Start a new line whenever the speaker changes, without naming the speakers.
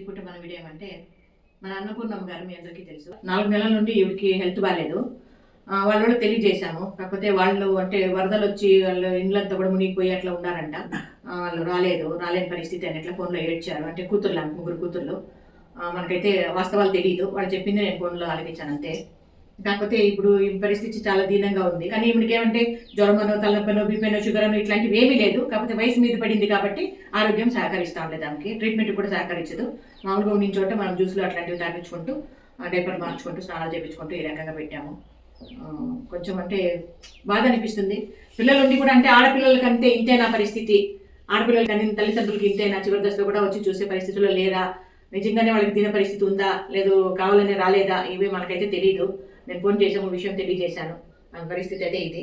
ఇప్పుడు మన వీడియో ఏమంటే మన అన్నపూర్ణమ్మ గారు మీ అందరికీ తెలుసు 4 నెలల నుండి ఈవిడికి హెల్త్ బాగాలేదు. వాళ్ళు తెలియజేశాము. కాకపోతే వాళ్ళు అంటే వరదలు వచ్చి వాళ్ళు ఇండ్లంతా కూడా మునిగిపోయి అట్లా ఉన్నారంట. వాళ్ళు రాలేని పరిస్థితి అని ఇట్లా ఫోన్లో ఏడ్చారు. అంటే కూతుర్లు, 3 కూతుర్లు. మనకైతే వాస్తవాలు తెలియదు. వాళ్ళు చెప్పింది నేను ఫోన్లో ఆలకించాను అంతే. కాకపోతే ఇప్పుడు ఈ పరిస్థితి చాలా దీనంగా ఉంది. కానీ ఈవిడికి ఏమంటే జ్వరమనో, తలనొప్పనో, బీపీనో, షుగర్ అనో ఇట్లాంటివి ఏమీ లేదు. కాకపోతే వయసు మీద పడింది కాబట్టి ఆరోగ్యం సహకరిస్తూ ఉండదు. దానికి ట్రీట్మెంట్ కూడా సహకరించదు. మామూలుగా ఉండిన చోట మనం జ్యూస్లు అట్లాంటివి తాగించుకుంటూ డైపర్ మార్చుకుంటూ స్నానాలు చేయించుకుంటూ ఈ రకంగా పెట్టాము. కొంచెం అంటే బాధ అనిపిస్తుంది. పిల్లలు ఉండి కూడా అంటే ఆడపిల్లలకి అంతే ఇంతేనా పరిస్థితి, ఆడపిల్లలకి అన్ని తల్లిదండ్రులకి ఇంతేనా, చివరి దశలో కూడా వచ్చి చూసే పరిస్థితుల్లో లేరా, నిజంగానే వాళ్ళకి తినే పరిస్థితి ఉందా లేదు, కావాలనే రాలేదా, ఇవి మనకైతే తెలియదు. నేను ఫోన్ చేసాము, విషయం తెలియజేశాను. పరిస్థితి అయితే ఇది.